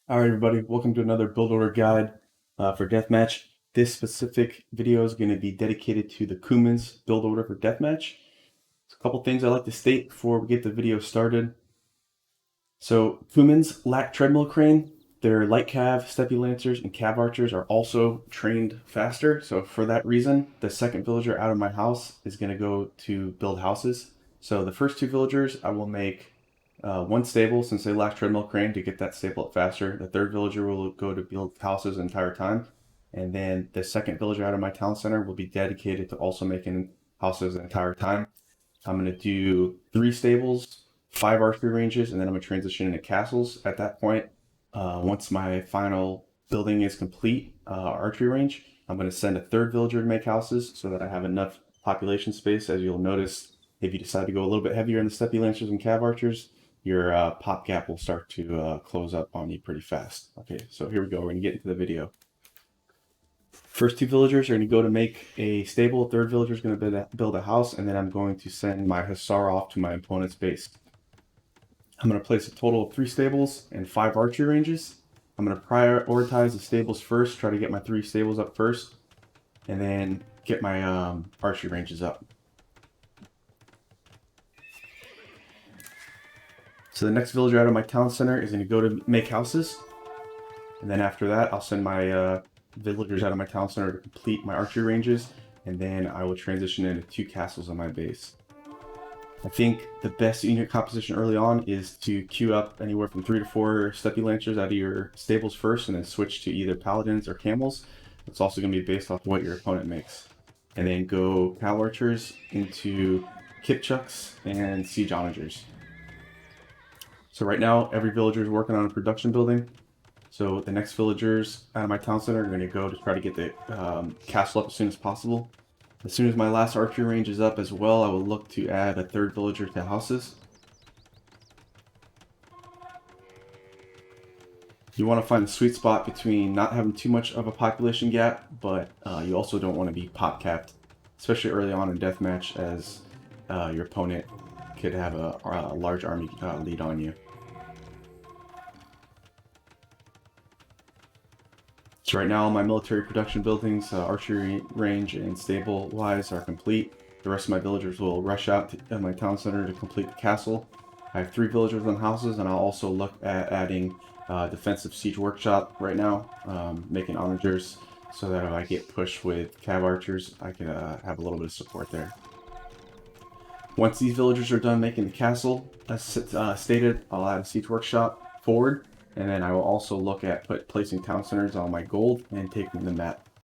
All right, everybody, welcome to another build order guide for Deathmatch. This specific video is going to be dedicated to the Cumans build order for Deathmatch. A couple things I'd like to state before we get the video started. So, Cumans lack treadmill crane. Their light cav, steppy lancers, and cav archers are also trained faster. So, for that reason, the second villager out of my house is going to go to build houses. So, the first two villagers, I will make one stable since they lack treadmill crane to get that stable up faster. The third villager will go to build houses the entire time. And then the second villager out of my town center will be dedicated to also making houses the entire time. I'm going to do 3 stables, 5 archery ranges, and then I'm going to transition into castles. At that point, once my final building is complete, archery range, I'm going to send a third villager to make houses so that I have enough population space. As you'll notice, if you decide to go a little bit heavier in the steppy lancers and cav archers, your pop gap will start to close up on you pretty fast. Okay, so here we go. We're going to get into the video. First two villagers are going to go to make a stable. Third villager is going to build a house, and then I'm going to send my hussar off to my opponent's base. I'm going to place a total of 3 stables and 5 archery ranges. I'm going to prioritize the stables first, try to get my 3 stables up first, and then get my archery ranges up. So the next villager out of my town center is going to go to make houses. And then after that, I'll send my villagers out of my town center to complete my archery ranges. And then I will transition into 2 castles on my base. I think the best unit composition early on is to queue up anywhere from 3 to 4 steppy lancers out of your stables first, and then switch to either paladins or camels. It's also going to be based off what your opponent makes. And then go cow archers into kipchucks and siege onagers. So right now, every villager is working on a production building. So the next villagers out of my town center are going to go to try to get the castle up as soon as possible. As soon as my last archery range is up as well, I will look to add a third villager to houses. You want to find the sweet spot between not having too much of a population gap, but you also don't want to be pop capped, especially early on in deathmatch, as your opponent could have a large army lead on you. So right now, my military production buildings, archery range and stable wise, are complete. The rest of my villagers will rush out to my town center to complete the castle. I have 3 villagers on houses, and I'll also look at adding defensive siege workshop right now, making onagers, so that if I get pushed with cav archers, I can have a little bit of support there. Once these villagers are done making the castle, as stated, I'll add a siege workshop forward. And then I will also look at placing town centers on my gold and taking the map